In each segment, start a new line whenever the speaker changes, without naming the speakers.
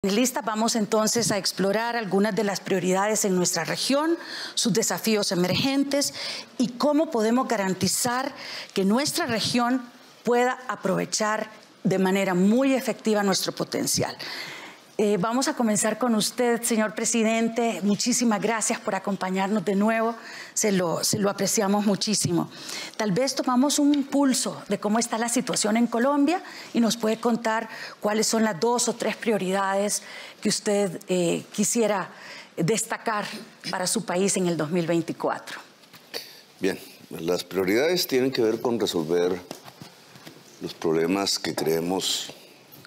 Lista, vamos entonces a explorar algunas de las prioridades en nuestra región, sus desafíos emergentes y cómo podemos garantizar que nuestra región pueda aprovechar de manera muy efectiva nuestro potencial. Vamos a comenzar con usted, señor presidente. Muchísimas gracias por acompañarnos de nuevo. Se lo apreciamos muchísimo. Tal vez tomamos un pulso de cómo está la situación en Colombia y nos puede contar cuáles son las 2 o 3 prioridades que usted quisiera destacar para su país en el 2024.
Bien, las prioridades tienen que ver con resolver los problemas que creemos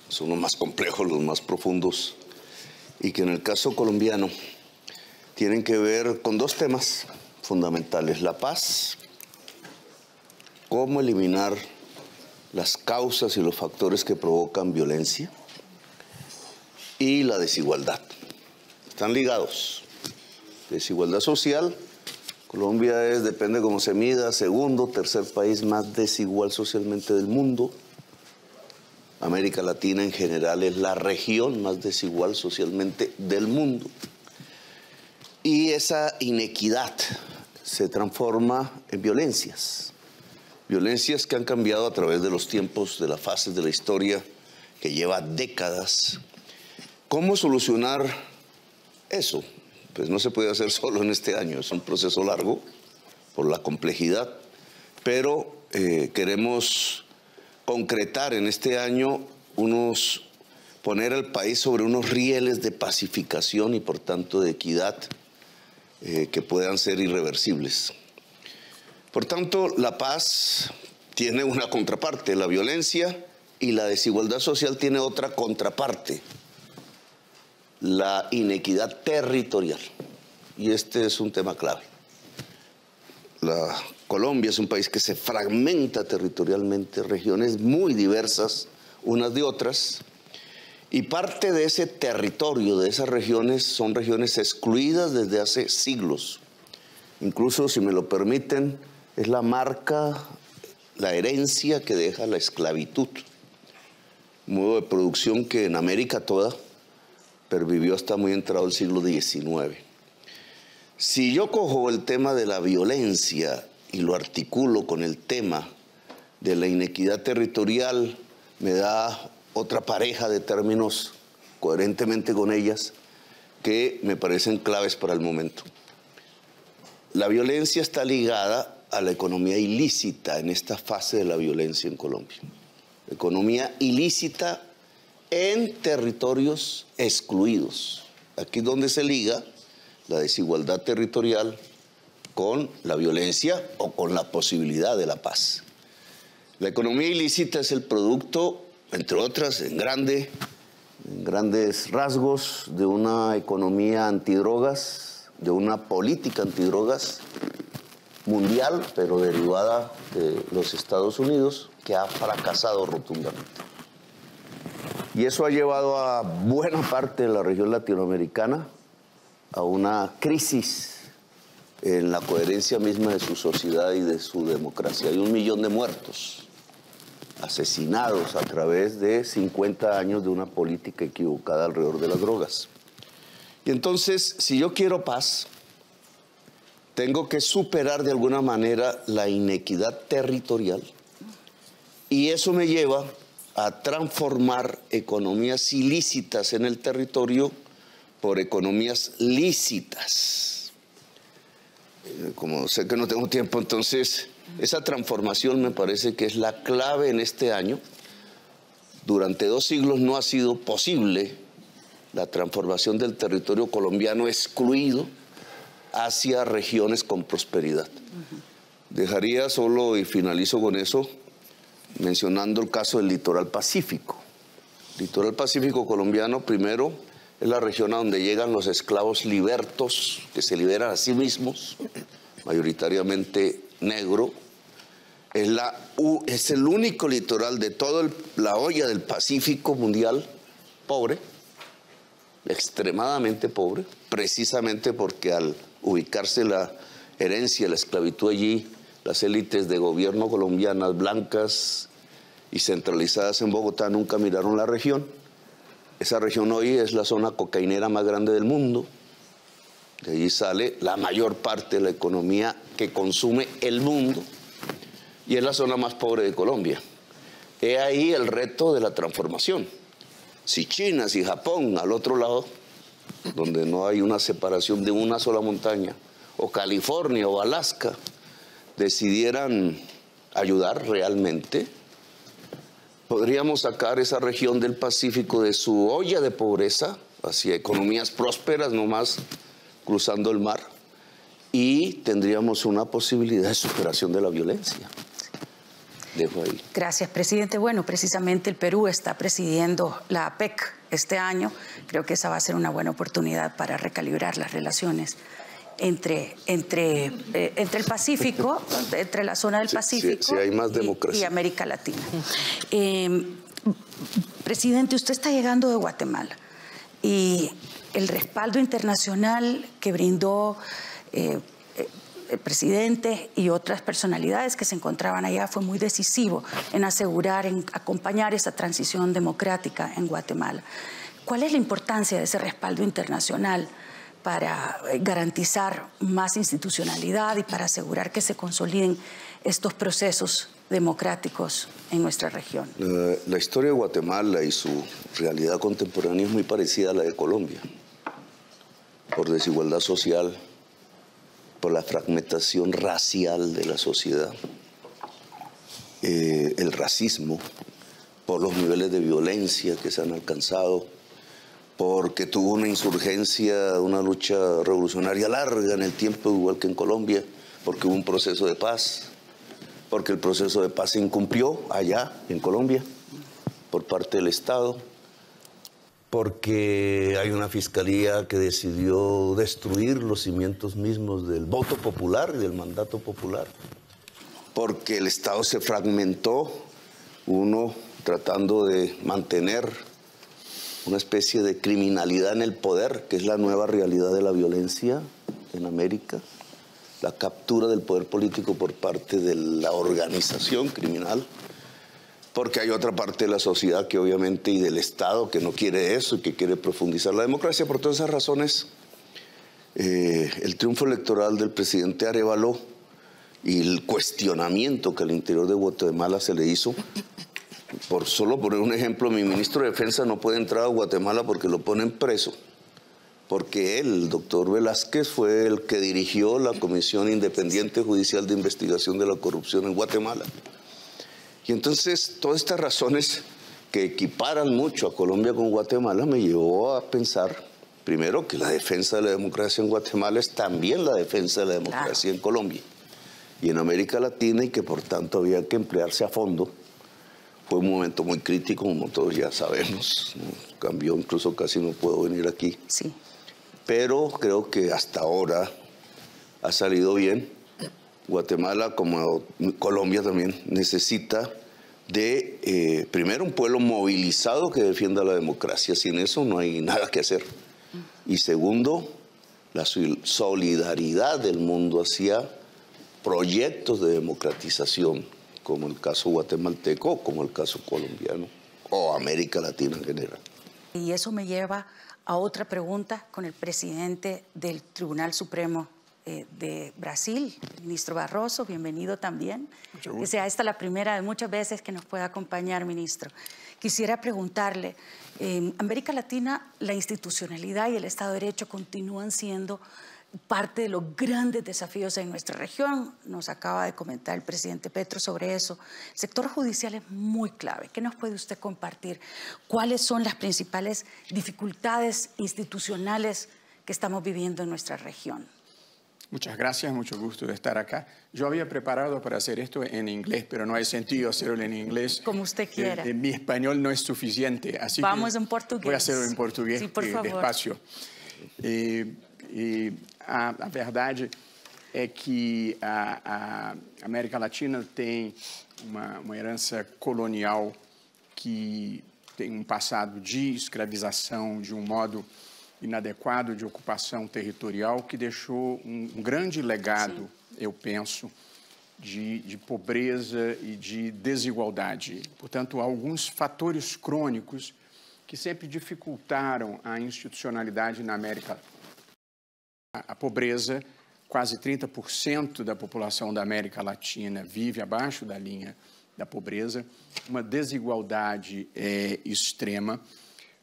son los más complejos, los más profundos, y que en el caso colombiano tienen que ver con 2 temas fundamentales: la paz, cómo eliminar las causas y los factores que provocan violencia, y la desigualdad. Están ligados. Desigualdad social. Colombia es, depende cómo se mida, segundo, tercer país más desigual socialmente del mundo. América Latina en general es la región más desigual socialmente del mundo. Y esa inequidad se transforma en violencias. Violencias que han cambiado a través de los tiempos, de las fases de la historia, que lleva décadas. ¿Cómo solucionar eso? Pues no se puede hacer solo en este año, es un proceso largo por la complejidad, pero queremos concretar en este año poner al país sobre unos rieles de pacificación y por tanto de equidad que puedan ser irreversibles. Por tanto, la paz tiene una contraparte, la violencia, y la desigualdad social tiene otra contraparte, la inequidad territorial. Y este es un tema clave. Colombia es un país que se fragmenta territorialmente, regiones muy diversas unas de otras, y parte de ese territorio, de esas regiones, son regiones excluidas desde hace siglos. Incluso, si me lo permiten, es la marca, la herencia que deja la esclavitud, un modo de producción que en América toda pervivió hasta muy entrado el siglo XIX. Si yo cojo el tema de la violencia y lo articulo con el tema de la inequidad territorial, me da otra pareja de términos coherentemente con ellas que me parecen claves para el momento. La violencia está ligada a la economía ilícita en esta fase de la violencia en Colombia. Economía ilícita en territorios excluidos. Aquí es donde se liga la desigualdad territorial con la violencia o con la posibilidad de la paz. La economía ilícita es el producto, entre otras, en grandes rasgos, de una economía antidrogas, de una política antidrogas mundial, pero derivada de los Estados Unidos, que ha fracasado rotundamente. Y eso ha llevado a buena parte de la región latinoamericana a una crisis en la coherencia misma de su sociedad y de su democracia. Hay 1 millón de muertos, asesinados a través de 50 años de una política equivocada alrededor de las drogas. Y entonces, si yo quiero paz, tengo que superar de alguna manera la inequidad territorial, y eso me lleva a transformar economías ilícitas en el territorio por economías lícitas. Como sé que no tengo tiempo, entonces esa transformación me parece que es la clave en este año. Durante 2 siglos no ha sido posible la transformación del territorio colombiano excluido hacia regiones con prosperidad. Dejaría solo, y finalizo con eso, mencionando el caso del litoral pacífico. El litoral pacífico colombiano, primero, es la región a donde llegan los esclavos libertos, que se liberan a sí mismos, mayoritariamente negro. Es el único litoral de toda la olla del Pacífico mundial pobre, extremadamente pobre, precisamente porque al ubicarse la herencia, la esclavitud allí, las élites de gobierno colombianas blancas y centralizadas en Bogotá nunca miraron la región. Esa región hoy es la zona cocainera más grande del mundo. De ahí sale la mayor parte de la economía que consume el mundo y es la zona más pobre de Colombia. He ahí el reto de la transformación. Si China, si Japón, al otro lado, donde no hay una separación de una sola montaña, o California o Alaska, decidieran ayudar realmente, podríamos sacar esa región del Pacífico de su olla de pobreza hacia economías prósperas, no más cruzando el mar, y tendríamos una posibilidad de superación de la violencia. Dejo ahí.
Gracias, presidente. Bueno, precisamente el Perú está presidiendo la APEC este año. Creo que esa va a ser una buena oportunidad para recalibrar las relaciones entre el Pacífico, entre la zona del Pacífico
sí, hay más democracia.
y América Latina. Presidente, usted está llegando de Guatemala y el respaldo internacional que brindó el presidente y otras personalidades que se encontraban allá fue muy decisivo en asegurar, en acompañar esa transición democrática en Guatemala. ¿Cuál es la importancia de ese respaldo internacional para garantizar más institucionalidad y para asegurar que se consoliden estos procesos democráticos en nuestra región?
La historia de Guatemala y su realidad contemporánea es muy parecida a la de Colombia, por desigualdad social, por la fragmentación racial de la sociedad, el racismo, por los niveles de violencia que se han alcanzado, porque tuvo una insurgencia, una lucha revolucionaria larga en el tiempo, igual que en Colombia, porque hubo un proceso de paz, porque el proceso de paz se incumplió allá en Colombia por parte del Estado, porque hay una fiscalía que decidió destruir los cimientos mismos del voto popular y del mandato popular, porque el Estado se fragmentó, uno tratando de mantener una especie de criminalidad en el poder, que es la nueva realidad de la violencia en América, la captura del poder político por parte de la organización criminal, porque hay otra parte de la sociedad que obviamente y del Estado que no quiere eso y que quiere profundizar la democracia. Por todas esas razones, el triunfo electoral del presidente Arévalo y el cuestionamiento que al interior de Guatemala se le hizo, por solo poner un ejemplo, mi ministro de Defensa no puede entrar a Guatemala porque lo ponen preso, porque él, el doctor Velázquez, fue el que dirigió la Comisión Independiente Judicial de Investigación de la Corrupción en Guatemala. Y entonces todas estas razones que equiparan mucho a Colombia con Guatemala me llevó a pensar, primero, que la defensa de la democracia en Guatemala es también la defensa de la democracia en Colombia y en América Latina, y que por tanto había que emplearse a fondo. Fue un momento muy crítico, como todos ya sabemos, ¿no? Cambió, incluso casi no puedo venir aquí.
Sí.
Pero creo que hasta ahora ha salido bien. Guatemala, como Colombia también, necesita de, primero, un pueblo movilizado que defienda la democracia. Sin eso no hay nada que hacer. Y segundo, la solidaridad del mundo hacia proyectos de democratización, como el caso guatemalteco, como el caso colombiano, o América Latina en general.
Y eso me lleva a otra pregunta con el presidente del Tribunal Supremo de Brasil, el ministro Barroso. Bienvenido también. Que sea esta la primera de muchas veces que nos pueda acompañar, ministro. Quisiera preguntarle, en América Latina la institucionalidad y el Estado de Derecho continúan siendo parte de los grandes desafíos en nuestra región. Nos acaba de comentar el presidente Petro sobre eso. El sector judicial es muy clave. ¿Qué nos puede usted compartir? ¿Cuáles son las principales dificultades institucionales que estamos viviendo en nuestra región?
Muchas gracias, mucho gusto de estar acá. Yo había preparado para hacer esto en inglés, pero no hay sentido hacerlo en inglés.
Como usted quiera.
Mi español no es suficiente, así
Vamos
que
en portugués.
Voy a hacerlo en portugués,
sí, por favor.
Despacio. A verdade é que a América Latina tem uma herança colonial que tem um passado de escravização, de um modo inadequado de ocupação territorial, que deixou um grande legado, eu penso, de pobreza e de desigualdade. Portanto, há alguns fatores crônicos que sempre dificultaram a institucionalidade na América. A pobreza, quase 30% da população da América Latina vive abaixo da linha da pobreza, uma desigualdade extrema.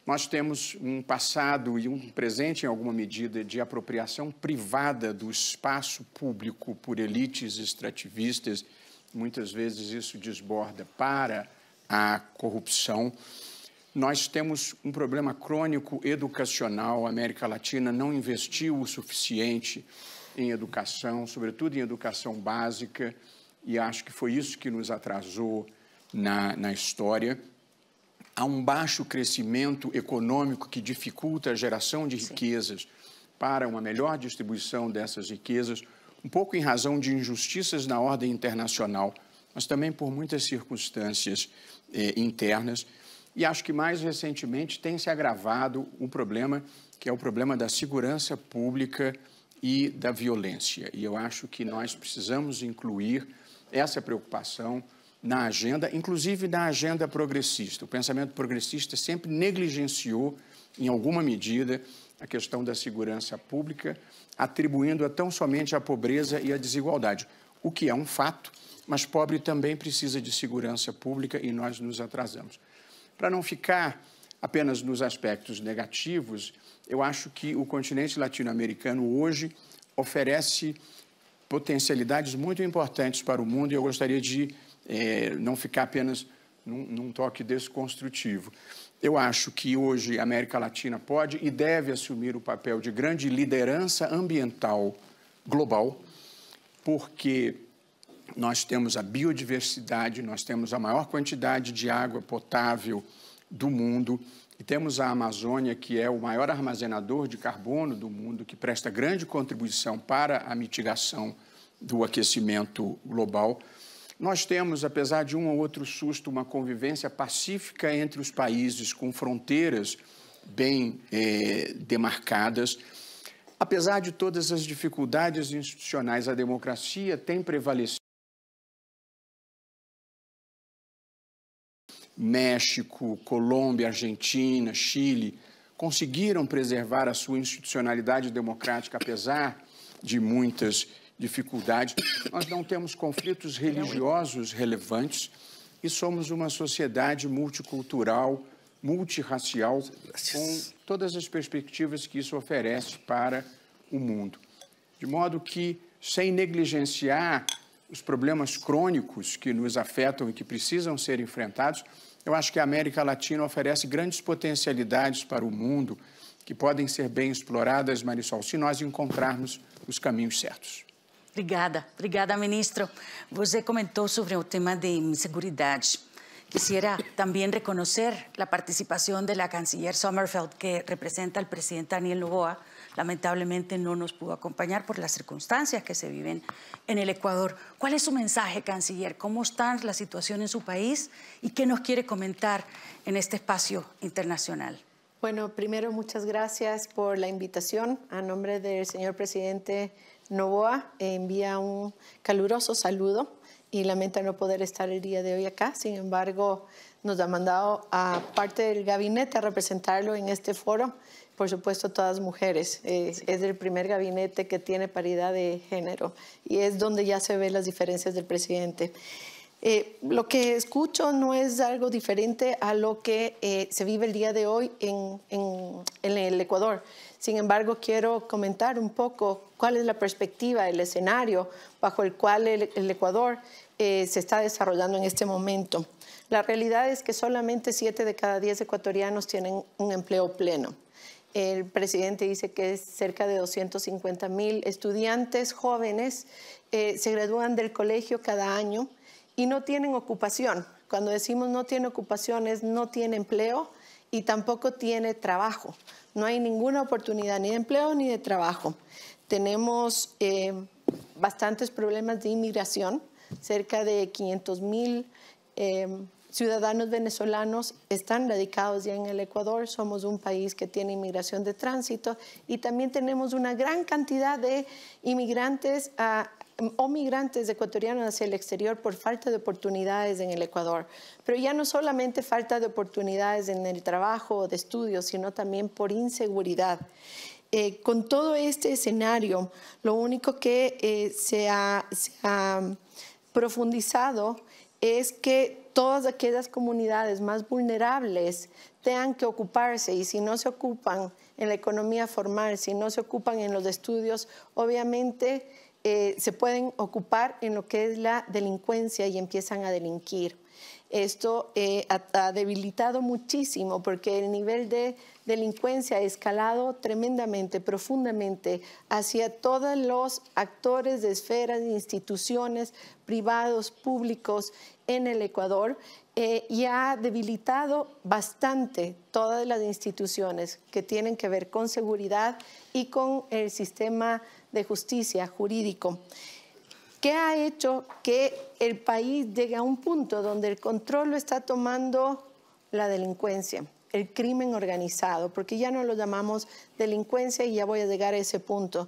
Nós temos um passado e um presente, em alguma medida, de apropriação privada do espaço público por elites extrativistas. Muitas vezes isso desborda para a corrupção. Nós temos um problema crônico educacional. A América Latina não investiu o suficiente em educação, sobretudo em educação básica, e acho que foi isso que nos atrasou na história. Há um baixo crescimento econômico que dificulta a geração de riquezas para uma melhor distribuição dessas riquezas, um pouco em razão de injustiças na ordem internacional, mas também por muitas circunstâncias internas. E acho que mais recentemente tem se agravado um problema, que é o problema da segurança pública e da violência. E eu acho que nós precisamos incluir essa preocupação na agenda, inclusive na agenda progressista. O pensamento progressista sempre negligenciou, em alguma medida, a questão da segurança pública, atribuindo-a tão somente à pobreza e à desigualdade, o que é um fato, mas pobre também precisa de segurança pública e nós nos atrasamos. Para não ficar apenas nos aspectos negativos, eu acho que o continente latino-americano hoje oferece potencialidades muito importantes para o mundo e eu gostaria de não ficar apenas num toque desconstrutivo. Eu acho que hoje a América Latina pode e deve assumir o papel de grande liderança ambiental global, porque nós temos a biodiversidade, nós temos a maior quantidade de água potável do mundo e temos a Amazônia, que é o maior armazenador de carbono do mundo, que presta grande contribuição para a mitigação do aquecimento global. Nós temos, apesar de um ou outro susto, uma convivência pacífica entre os países com fronteiras bem demarcadas. Apesar de todas as dificuldades institucionais, a democracia tem prevalecido. México, Colômbia, Argentina, Chile conseguiram preservar a sua institucionalidade democrática, apesar de muitas dificuldades. Nós não temos conflitos religiosos relevantes e somos uma sociedade multicultural, multirracial, com todas as perspectivas que isso oferece para o mundo. De modo que, sem negligenciar os problemas crônicos que nos afetam e que precisam ser enfrentados, eu acho que a América Latina oferece grandes potencialidades para o mundo que podem ser bem exploradas, Marisol, se nós encontrarmos os caminhos certos.
Obrigada, ministro. Você comentou sobre o tema de inseguridade. Quisiera también reconocer la participación de la canciller Sommerfeld, que representa al presidente Daniel Noboa. Lamentablemente no nos pudo acompañar por las circunstancias que se viven en el Ecuador. ¿Cuál es su mensaje, canciller? ¿Cómo está la situación en su país? ¿Y qué nos quiere comentar en este espacio internacional?
Bueno, primero, muchas gracias por la invitación. A nombre del señor presidente Noboa, envía un caluroso saludo y lamenta no poder estar el día de hoy acá. Sin embargo, nos ha mandado a parte del gabinete a representarlo en este foro. Por supuesto, todas mujeres. Es el primer gabinete que tiene paridad de género y es donde ya se ven las diferencias del presidente. Lo que escucho no es algo diferente a lo que se vive el día de hoy en el Ecuador. Sin embargo, quiero comentar un poco cuál es la perspectiva, el escenario bajo el cual el Ecuador se está desarrollando en este momento. La realidad es que solamente 7 de cada 10 ecuatorianos tienen un empleo pleno. El presidente dice que cerca de 250,000 estudiantes jóvenes se gradúan del colegio cada año y no tienen ocupación. Cuando decimos no tiene ocupación es no tiene empleo y tampoco tiene trabajo. No hay ninguna oportunidad ni de empleo ni de trabajo. Tenemos bastantes problemas de inmigración. Cerca de 500,000 ciudadanos venezolanos están radicados ya en el Ecuador. Somos un país que tiene inmigración de tránsito y también tenemos una gran cantidad de inmigrantes o migrantes ecuatorianos hacia el exterior por falta de oportunidades en el Ecuador. Pero ya no solamente falta de oportunidades en el trabajo o de estudios, sino también por inseguridad. Con todo este escenario, lo único que se ha profundizado es que todas aquellas comunidades más vulnerables tengan que ocuparse, y si no se ocupan en la economía formal, si no se ocupan en los estudios, obviamente se pueden ocupar en lo que es la delincuencia y empiezan a delinquir. Esto ha debilitado muchísimo porque el nivel de delincuencia ha escalado tremendamente, profundamente, hacia todos los actores de esferas, instituciones, privados, públicos en el Ecuador, y ha debilitado bastante todas las instituciones que tienen que ver con seguridad y con el sistema de justicia jurídico. ¿Qué ha hecho que el país llegue a un punto donde el control lo está tomando la delincuencia, el crimen organizado? Porque ya no lo llamamos delincuencia y ya voy a llegar a ese punto.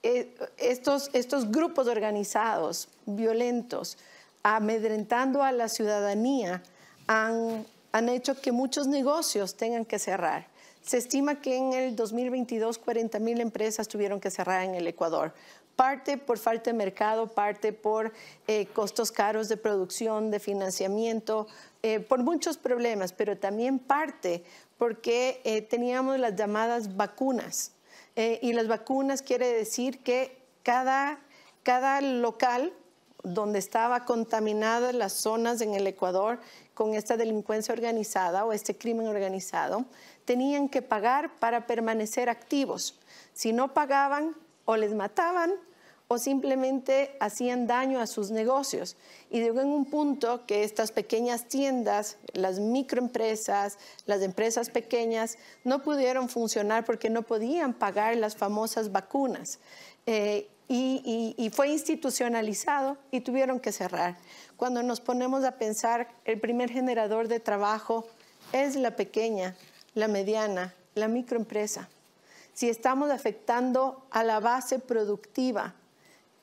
Estos grupos organizados, violentos, amedrentando a la ciudadanía, han hecho que muchos negocios tengan que cerrar. Se estima que en el 2022 40,000 empresas tuvieron que cerrar en el Ecuador. Parte por falta de mercado, parte por costos caros de producción, de financiamiento, por muchos problemas, pero también parte porque teníamos las llamadas vacunas. Y las vacunas quiere decir que cada local donde estaba contaminadas las zonas en el Ecuador con esta delincuencia organizada o este crimen organizado, tenían que pagar para permanecer activos. Si no pagaban, o les mataban o simplemente hacían daño a sus negocios. Y llegó en un punto que estas pequeñas tiendas, las microempresas, las empresas pequeñas, no pudieron funcionar porque no podían pagar las famosas vacunas. Y fue institucionalizado y tuvieron que cerrar. Cuando nos ponemos a pensar, el primer generador de trabajo es la pequeña, la mediana, la microempresa. Si estamos afectando a la base productiva,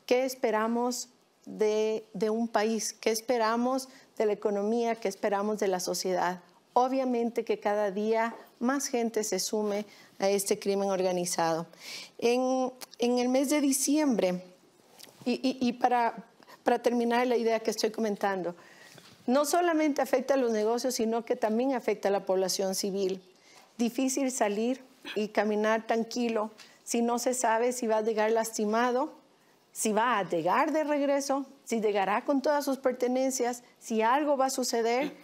¿qué esperamos de un país? ¿Qué esperamos de la economía? ¿Qué esperamos de la sociedad? Obviamente que cada día más gente se sume a este crimen organizado. En el mes de diciembre, y para terminar la idea que estoy comentando, no solamente afecta a los negocios, sino que también afecta a la población civil. Difícil salir y caminar tranquilo si no se sabe si va a llegar lastimado, si va a llegar de regreso, si llegará con todas sus pertenencias, si algo va a suceder.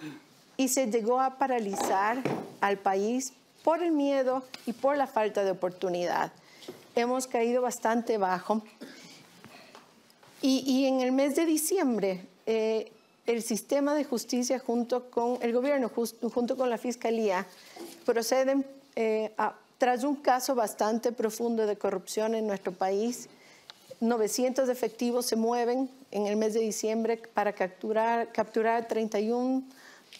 Y se llegó a paralizar al país por el miedo y por la falta de oportunidad. Hemos caído bastante bajo. Y en el mes de diciembre, el sistema de justicia junto con el gobierno, junto con la Fiscalía, proceden tras un caso bastante profundo de corrupción en nuestro país. 900 efectivos se mueven en el mes de diciembre para capturar 31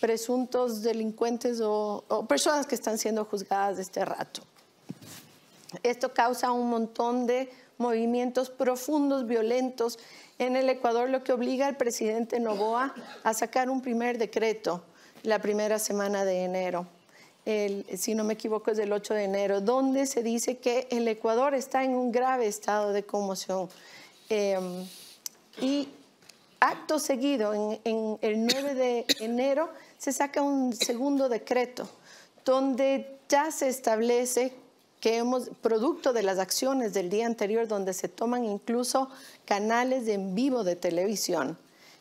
presuntos delincuentes o personas que están siendo juzgadas de este rato. Esto causa un montón de movimientos profundos, violentos en el Ecuador, lo que obliga al presidente Noboa a sacar un primer decreto la primera semana de enero. Si no me equivoco es del 8 de enero, donde se dice que el Ecuador está en un grave estado de conmoción. Y acto seguido, en el 9 de enero, se saca un segundo decreto, donde ya se establece que producto de las acciones del día anterior, donde se toman incluso canales en vivo de televisión,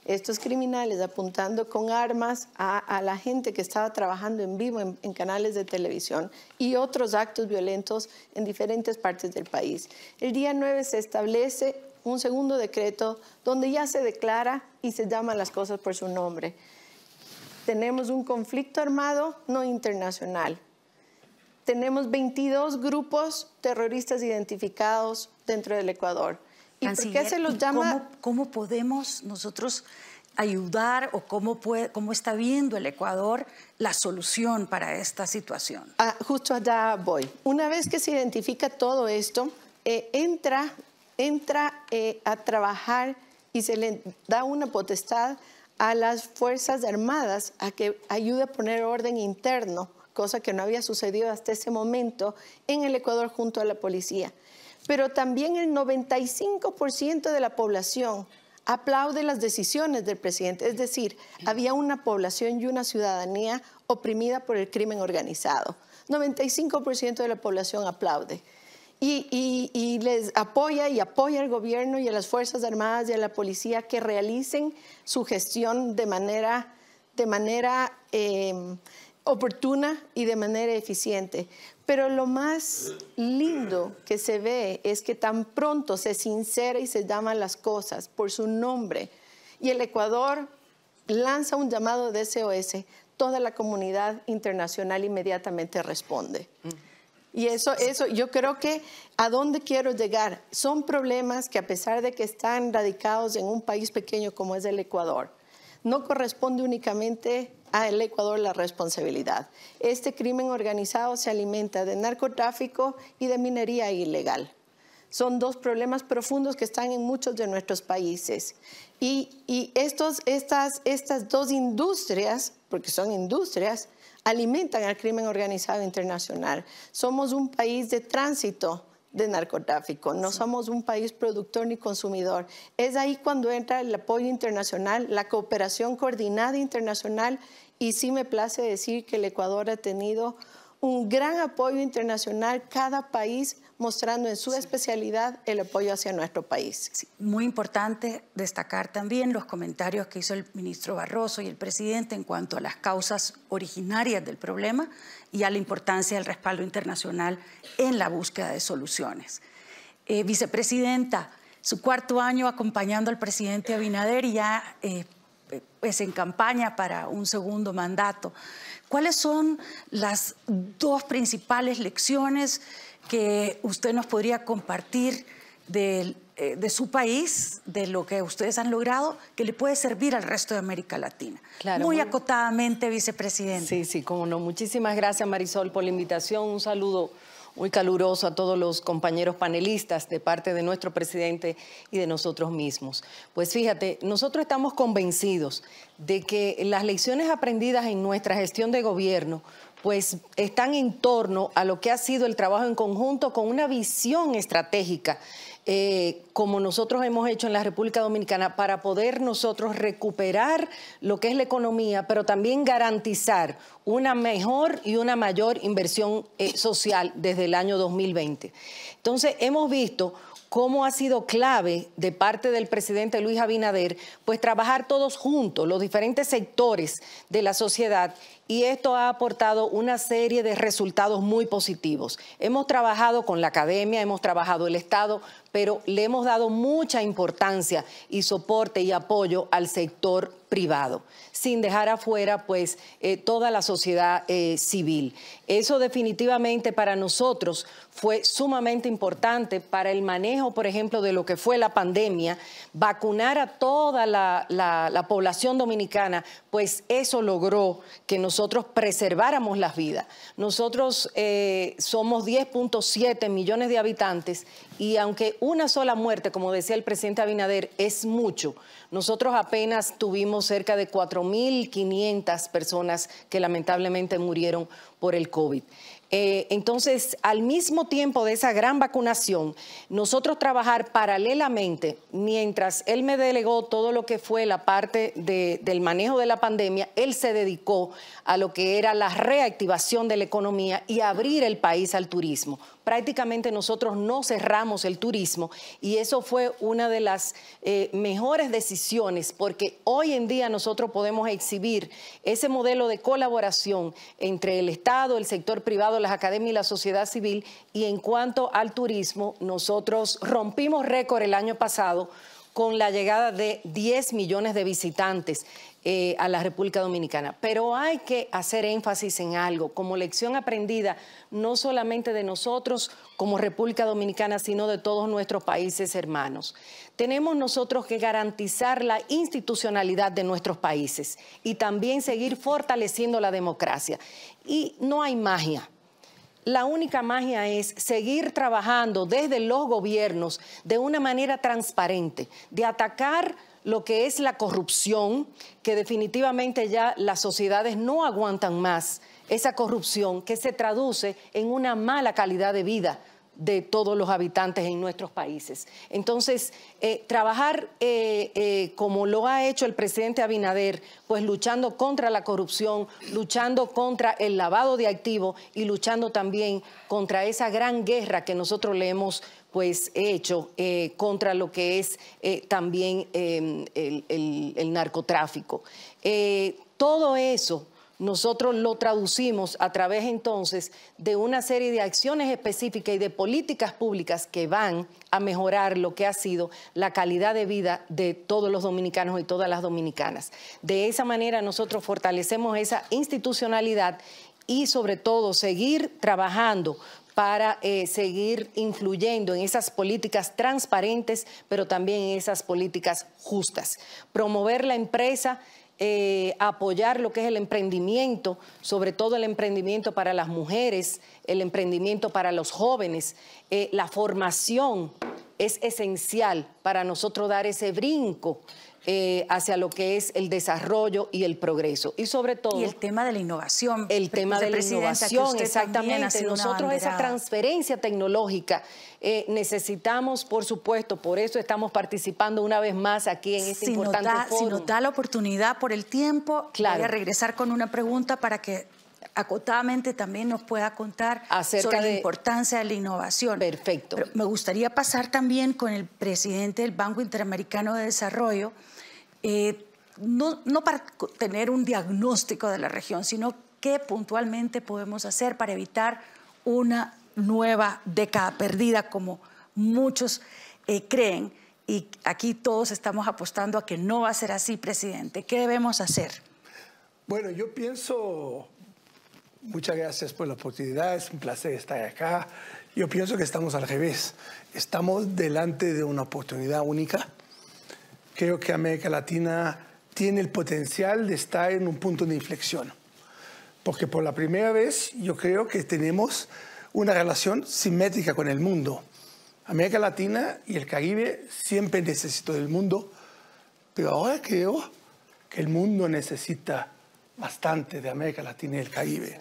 estos criminales apuntando con armas a la gente que estaba trabajando en vivo en canales de televisión y otros actos violentos en diferentes partes del país. El día 9 se establece un segundo decreto donde ya se declara y se llaman las cosas por su nombre. Tenemos un conflicto armado no internacional. Tenemos 22 grupos terroristas identificados dentro del Ecuador. ¿Y por qué se los llama?
¿Cómo podemos nosotros ayudar o cómo está viendo el Ecuador la solución para esta situación?
Justo allá voy. Una vez que se identifica todo esto, entra entra a trabajar y se le da una potestad a las Fuerzas Armadas a que ayude a poner orden interno, cosa que no había sucedido hasta ese momento en el Ecuador junto a la policía. Pero también el 95% de la población aplaude las decisiones del presidente. Es decir, había una población y una ciudadanía oprimida por el crimen organizado. 95% de la población aplaude. Y les apoya al gobierno y a las Fuerzas Armadas y a la policía que realicen su gestión de manera oportuna y de manera eficiente. Pero lo más lindo que se ve es que tan pronto se sincera y se llaman las cosas por su nombre y el Ecuador lanza un llamado de SOS, toda la comunidad internacional inmediatamente responde. Y eso, yo creo que a dónde quiero llegar, son problemas que a pesar de que están radicados en un país pequeño como es el Ecuador, no corresponde únicamente al Ecuador la responsabilidad. Este crimen organizado se alimenta de narcotráfico y de minería ilegal. Son dos problemas profundos que están en muchos de nuestros países. Y estas dos industrias, porque son industrias, alimentan al crimen organizado internacional. Somos un país de tránsito de narcotráfico, no somos un país productor ni consumidor. Es ahí cuando entra el apoyo internacional, la cooperación coordinada internacional, y sí me place decir que el Ecuador ha tenido un gran apoyo internacional, cada país mostrando en su especialidad el apoyo hacia nuestro país.
Sí, muy importante destacar también los comentarios que hizo el ministro Barroso y el presidente en cuanto a las causas originarias del problema y a la importancia del respaldo internacional en la búsqueda de soluciones. Vicepresidenta, su 4º año acompañando al presidente Abinader y ya es en campaña para un segundo mandato. ¿Cuáles son las 2 principales lecciones que usted nos podría compartir de su país, de lo que ustedes han logrado, que le puede servir al resto de América Latina? Claro, muy acotadamente, vicepresidente.
Sí, sí, cómo no. Muchísimas gracias, Marisol, por la invitación. Un saludo muy caluroso a todos los compañeros panelistas de parte de nuestro presidente y de nosotros mismos. Pues fíjate, nosotros estamos convencidos de que las lecciones aprendidas en nuestra gestión de gobierno pues están en torno a lo que ha sido el trabajo en conjunto con una visión estratégica, como nosotros hemos hecho en la República Dominicana, para poder nosotros recuperar lo que es la economía, pero también garantizar una mejor y una mayor inversión social desde el año 2020. Entonces, hemos visto cómo ha sido clave de parte del presidente Luis Abinader, pues trabajar todos juntos, los diferentes sectores de la sociedad, y esto ha aportado una serie de resultados muy positivos. Hemos trabajado con la academia, hemos trabajado el Estado, pero le hemos dado mucha importancia y soporte y apoyo al sector privado, sin dejar afuera pues toda la sociedad civil. Eso definitivamente para nosotros fue sumamente importante para el manejo, por ejemplo, de lo que fue la pandemia, vacunar a toda la población dominicana, pues eso logró que nosotros preserváramos las vidas. Nosotros somos 10.7 millones de habitantes y aunque una sola muerte, como decía el presidente Abinader, es mucho, nosotros apenas tuvimos cerca de 4.500 personas que lamentablemente murieron por el COVID. Entonces, al mismo tiempo de esa gran vacunación, nosotros trabajar paralelamente, mientras él me delegó todo lo que fue la parte del manejo de la pandemia, él se dedicó a lo que era la reactivación de la economía y abrir el país al turismo. Prácticamente nosotros no cerramos el turismo y eso fue una de las mejores decisiones, porque hoy en día nosotros podemos exhibir ese modelo de colaboración entre el Estado, el sector privado, las academias y la sociedad civil. Y en cuanto al turismo, nosotros rompimos récord el año pasado con la llegada de 10 millones de visitantes a la República Dominicana. Pero hay que hacer énfasis en algo, como lección aprendida, no solamente de nosotros como República Dominicana, sino de todos nuestros países hermanos. Tenemos nosotros que garantizar la institucionalidad de nuestros países y también seguir fortaleciendo la democracia. Y no hay magia. la única magia es seguir trabajando desde los gobiernos de una manera transparente, de atacar lo que es la corrupción, que definitivamente ya las sociedades no aguantan más esa corrupción que se traduce en una mala calidad de vida de todos los habitantes en nuestros países. Entonces, trabajar como lo ha hecho el presidente Abinader, pues luchando contra la corrupción, luchando contra el lavado de activos y luchando también contra esa gran guerra que nosotros le hemos pues hecho contra lo que es también el narcotráfico. Todo eso nosotros lo traducimos a través entonces de una serie de acciones específicas y de políticas públicas que van a mejorar lo que ha sido la calidad de vida de todos los dominicanos y todas las dominicanas. De esa manera nosotros fortalecemos esa institucionalidad y sobre todo seguir trabajando para seguir influyendo en esas políticas transparentes, pero también en esas políticas justas. Promover la empresa, apoyar lo que es el emprendimiento, sobre todo el emprendimiento para las mujeres, el emprendimiento para los jóvenes. La formación es esencial para nosotros dar ese brinco hacia lo que es el desarrollo y el progreso. Y sobre todo...
Y el tema de la innovación.
El tema de la innovación, exactamente. Nosotros esa transferencia tecnológica necesitamos, por supuesto, por eso estamos participando una vez más aquí en este importante foro.
Si nos da la oportunidad por el tiempo,
claro,
voy a regresar con una pregunta para que acotadamente también nos pueda contar sobre la importancia de la innovación.
Perfecto.
Pero me gustaría pasar también con el presidente del Banco Interamericano de Desarrollo, no para tener un diagnóstico de la región, sino qué puntualmente podemos hacer para evitar una nueva década perdida, como muchos creen. Y aquí todos estamos apostando a que no va a ser así, presidente. ¿Qué debemos hacer?
Bueno, yo pienso... Muchas gracias por la oportunidad, es un placer estar acá. Yo pienso que estamos al revés. Estamos delante de una oportunidad única. Creo que América Latina tiene el potencial de estar en un punto de inflexión. Porque por la primera vez yo creo que tenemos una relación simétrica con el mundo. América Latina y el Caribe siempre necesitó del mundo, pero ahora creo que el mundo necesita bastante de América Latina y el Caribe.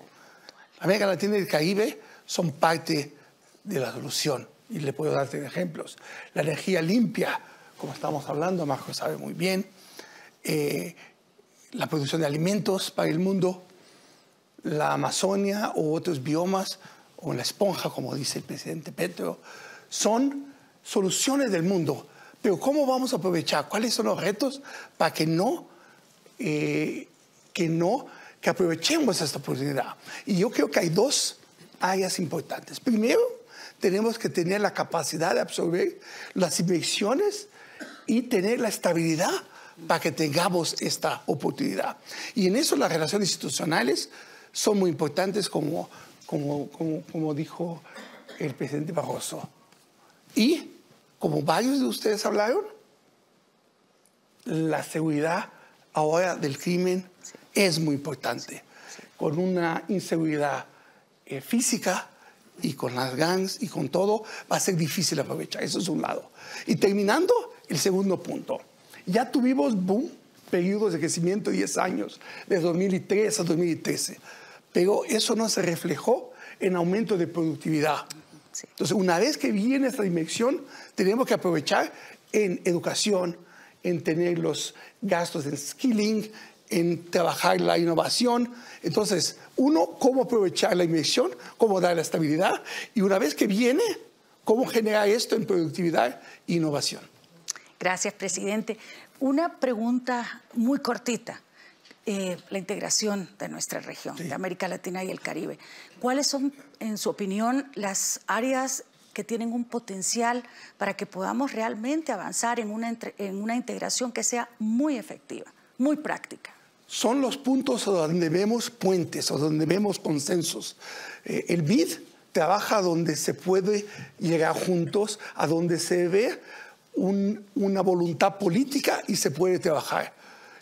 América Latina y el Caribe son parte de la solución. Y le puedo dar ejemplos. La energía limpia, como estamos hablando, Marco sabe muy bien. La producción de alimentos para el mundo. La Amazonia o otros biomas, o la esponja, como dice el presidente Petro, son soluciones del mundo. Pero ¿cómo vamos a aprovechar? ¿Cuáles son los retos para que aprovechemos esta oportunidad? Y yo creo que hay dos áreas importantes. Primero, tenemos que tener la capacidad de absorber las inversiones y tener la estabilidad para que tengamos esta oportunidad. Y en eso las relaciones institucionales son muy importantes, como dijo el presidente Barroso. Y, como varios de ustedes hablaron, la seguridad ahora del crimen es muy importante. Con una inseguridad física y con las gangs y con todo, va a ser difícil aprovechar. Eso es un lado. Y terminando, el segundo punto. Ya tuvimos periodos de crecimiento de 10 años, de 2003 a 2013. Pero eso no se reflejó en aumento de productividad. Entonces, una vez que viene esta dimensión, tenemos que aprovechar en educación, en tener los gastos en skilling, en trabajar la innovación. Entonces, cómo aprovechar la inversión, cómo dar la estabilidad, y una vez que viene, cómo generar esto en productividad e innovación.
Gracias, presidente. Una pregunta muy cortita. La integración de nuestra región, de América Latina y el Caribe. ¿Cuáles son, en su opinión, las áreas que tienen un potencial para que podamos realmente avanzar en una integración que sea muy efectiva, muy práctica?
Son los puntos donde vemos puentes o donde vemos consensos. El BID trabaja donde se puede llegar juntos, a donde se ve una voluntad política y se puede trabajar.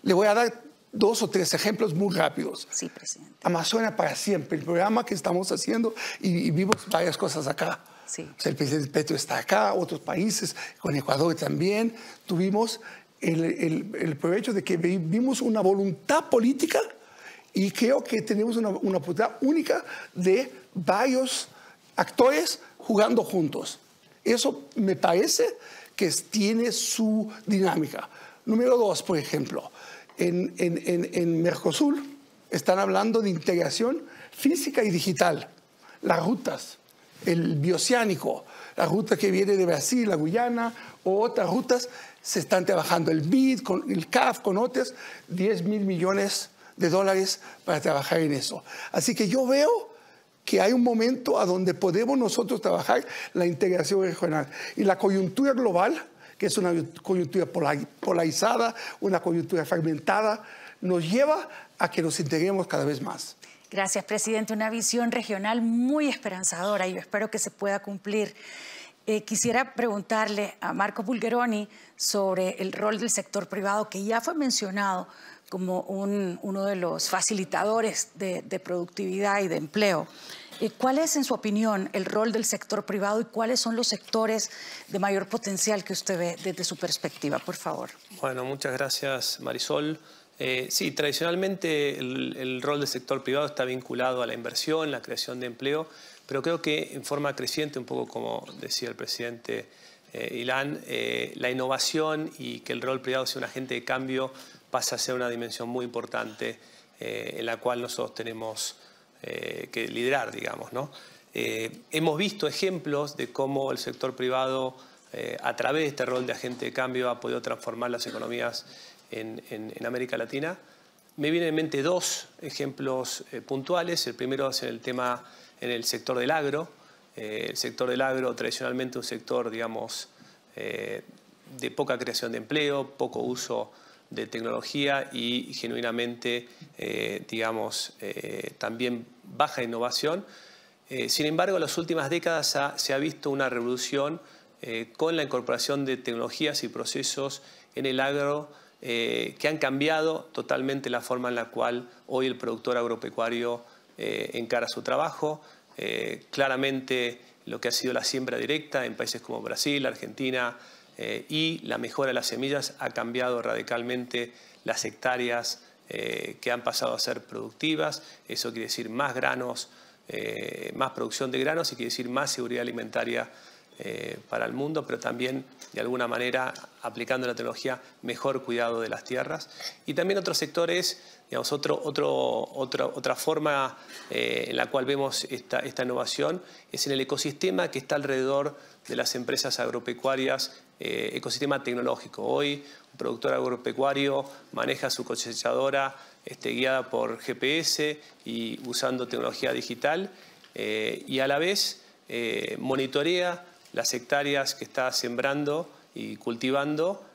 Le voy a dar 2 o 3 ejemplos muy rápidos.
Sí, presidente.
Amazonia para siempre, el programa que estamos haciendo, y vimos varias cosas acá.
Sí.
O sea, el presidente Petro está acá, otros países, con Ecuador también. Tuvimos el provecho de que vimos una voluntad política y creo que tenemos una oportunidad única de varios actores jugando juntos. Eso me parece que tiene su dinámica. Número 2, por ejemplo, en Mercosur están hablando de integración física y digital. Las rutas, el bioceánico, la ruta que viene de Brasil, la Guyana, o otras rutas, se están trabajando. El BID, con el CAF, con otras, $10 mil millones para trabajar en eso. Así que yo veo que hay un momento a donde podemos nosotros trabajar la integración regional. Y la coyuntura global, que es una coyuntura polarizada, una coyuntura fragmentada, nos lleva a que nos integremos cada vez más.
Gracias, presidente. Una visión regional muy esperanzadora y yo espero que se pueda cumplir. Quisiera preguntarle a Marco Bulgeroni sobre el rol del sector privado, que ya fue mencionado como uno de los facilitadores de productividad y de empleo. ¿Cuál es, en su opinión, el rol del sector privado y cuáles son los sectores de mayor potencial que usted ve desde su perspectiva? Por favor.
Bueno, muchas gracias, Marisol. Sí, tradicionalmente el rol del sector privado está vinculado a la inversión, la creación de empleo, pero creo que en forma creciente, un poco como decía el presidente Ilan, la innovación y que el rol privado sea un agente de cambio pasa a ser una dimensión muy importante en la cual nosotros tenemos que liderar, digamos, ¿no? Hemos visto ejemplos de cómo el sector privado, a través de este rol de agente de cambio, ha podido transformar las economías en América Latina. Me vienen en mente 2 ejemplos puntuales. El primero es en el sector del agro. El sector del agro, tradicionalmente un sector, digamos, de poca creación de empleo, poco uso de tecnología y genuinamente, digamos, también baja innovación. Sin embargo, en las últimas décadas se ha visto una revolución con la incorporación de tecnologías y procesos en el agro que han cambiado totalmente la forma en la cual hoy el productor agropecuario encara su trabajo. Claramente lo que ha sido la siembra directa en países como Brasil, Argentina, y la mejora de las semillas ha cambiado radicalmente las hectáreas que han pasado a ser productivas. Eso quiere decir más granos, más producción de granos y quiere decir más seguridad alimentaria para el mundo, pero también, de alguna manera, aplicando la tecnología, mejor cuidado de las tierras. Y también otros sectores, digamos, otra forma en la cual vemos esta innovación es en el ecosistema que está alrededor de las empresas agropecuarias, ecosistema tecnológico. Hoy, un productor agropecuario maneja su cosechadora guiada por GPS y usando tecnología digital y a la vez monitorea las hectáreas que está sembrando y cultivando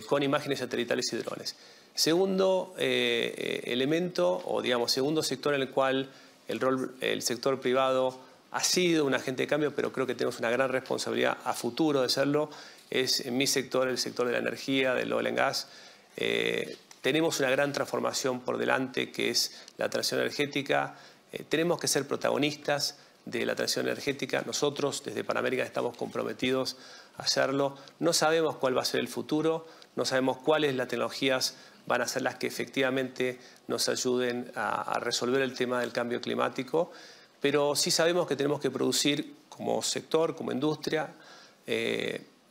con imágenes satelitales y drones. Segundo elemento, o digamos, segundo sector en el cual el sector privado ha sido un agente de cambio, pero creo que tenemos una gran responsabilidad a futuro de serlo, es en mi sector, el sector de la energía, del oil and gas. Tenemos una gran transformación por delante, que es la transición energética. Tenemos que ser protagonistas de la transición energética. Nosotros, desde Panamérica, estamos comprometidos a hacerlo. No sabemos cuál va a ser el futuro, no sabemos cuáles las tecnologías van a ser las que efectivamente nos ayuden a resolver el tema del cambio climático, pero sí sabemos que tenemos que producir como sector, como industria,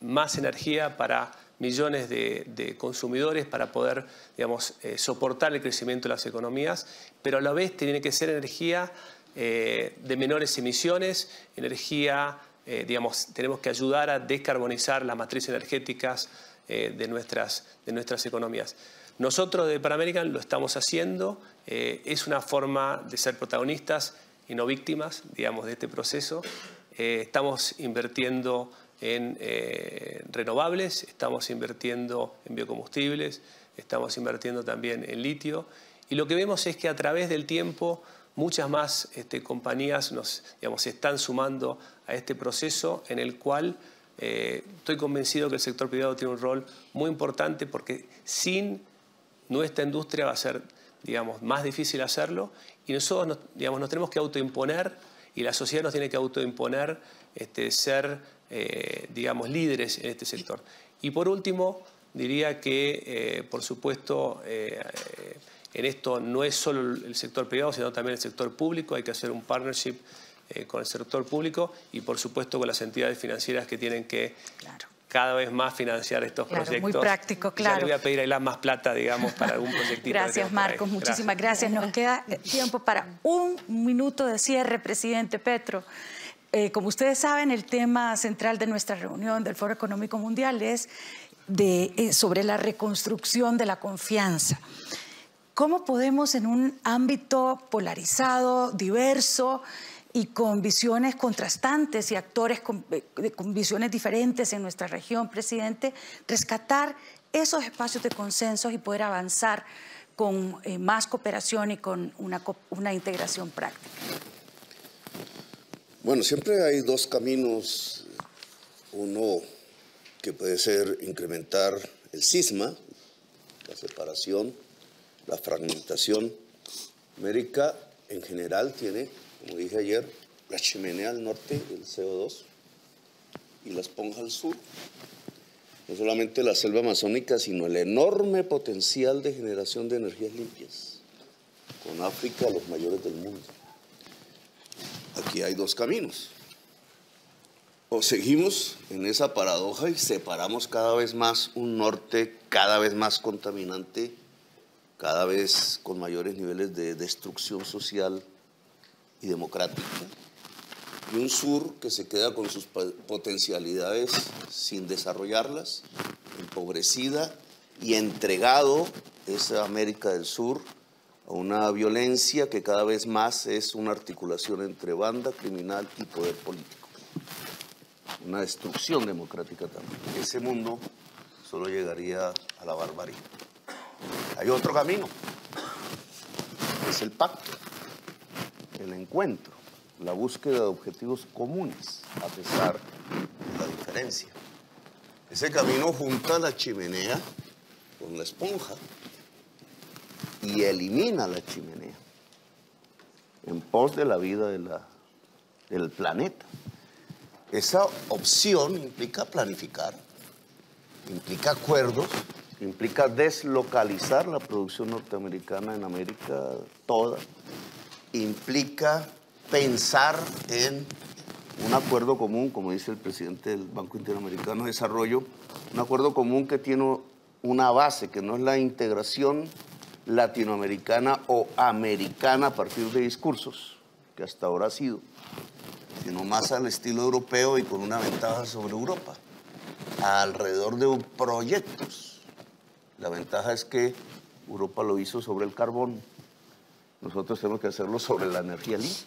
más energía para millones de consumidores para poder, digamos, soportar el crecimiento de las economías, pero a la vez tiene que ser energía de menores emisiones, energía, digamos, tenemos que ayudar a descarbonizar las matrices energéticas de nuestras economías. Nosotros de Panamérica lo estamos haciendo, es una forma de ser protagonistas y no víctimas, digamos, de este proceso. Estamos invirtiendo en renovables, estamos invirtiendo en biocombustibles, estamos invirtiendo también en litio. Y lo que vemos es que a través del tiempo muchas más compañías se están sumando a este proceso en el cual estoy convencido que el sector privado tiene un rol muy importante porque sin nuestra industria va a ser digamos, más difícil hacerlo, y nosotros nos tenemos que autoimponer, y la sociedad nos tiene que autoimponer ser, digamos, líderes en este sector. Y por último, diría que, por supuesto, en esto no es solo el sector privado, sino también el sector público. Hay que hacer un partnership con el sector público y, por supuesto, con las entidades financieras que tienen que cada vez más financiar estos proyectos.
Muy práctico, claro.
Ya le voy a pedir a Ilan más plata, digamos, para algún proyectito.
Gracias, Marcos. Muchísimas gracias. Nos queda tiempo para un minuto de cierre, presidente Petro. Como ustedes saben, el tema central de nuestra reunión del Foro Económico Mundial es sobre la reconstrucción de la confianza. ¿Cómo podemos, en un ámbito polarizado, diverso y con visiones contrastantes y actores con visiones diferentes en nuestra región, presidente, rescatar esos espacios de consenso y poder avanzar con más cooperación y con una integración práctica?
Bueno, siempre hay dos caminos. Uno que puede ser incrementar el cisma, la separación, la fragmentación. América en general tiene, como dije ayer, la chimenea al norte, el CO2, y la esponja al sur. No solamente la selva amazónica, sino el enorme potencial de generación de energías limpias, con África los mayores del mundo. Aquí hay dos caminos. O seguimos en esa paradoja y separamos cada vez más un norte cada vez más contaminante, cada vez con mayores niveles de destrucción social y democrática, y un sur que se queda con sus potencialidades sin desarrollarlas, empobrecida y entregado esa América del Sur a una violencia que cada vez más es una articulación entre banda criminal y poder político. Una destrucción democrática también. Ese mundo solo llegaría a la barbarie. Hay otro camino, es el pacto, el encuentro, la búsqueda de objetivos comunes, a pesar de la diferencia. Ese camino junta la chimenea con la esponja y elimina la chimenea en pos de la vida del planeta. Esa opción implica planificar, implica acuerdos, implica deslocalizar la producción norteamericana en América toda, implica pensar en un acuerdo común, como dice el presidente del Banco Interamericano de Desarrollo, un acuerdo común que tiene una base, que no es la integración latinoamericana o americana a partir de discursos, que hasta ahora ha sido, sino más al estilo europeo y con una ventaja sobre Europa, alrededor de proyectos. La ventaja es que Europa lo hizo sobre el carbón, nosotros tenemos que hacerlo sobre la energía limpia.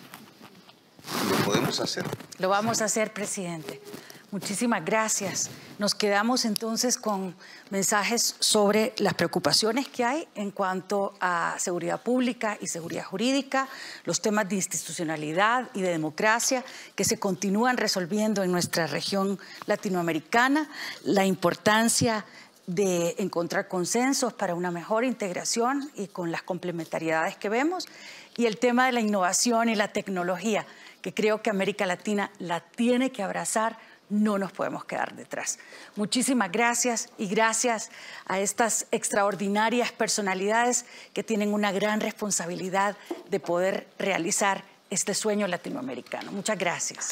Y lo podemos hacer.
Lo vamos a hacer, presidente. Muchísimas gracias. Nos quedamos entonces con mensajes sobre las preocupaciones que hay en cuanto a seguridad pública y seguridad jurídica, los temas de institucionalidad y de democracia que se continúan resolviendo en nuestra región latinoamericana, la importancia de encontrar consensos para una mejor integración y con las complementariedades que vemos, y el tema de la innovación y la tecnología, que creo que América Latina la tiene que abrazar, no nos podemos quedar detrás. Muchísimas gracias y gracias a estas extraordinarias personalidades que tienen una gran responsabilidad de poder realizar este sueño latinoamericano. Muchas gracias.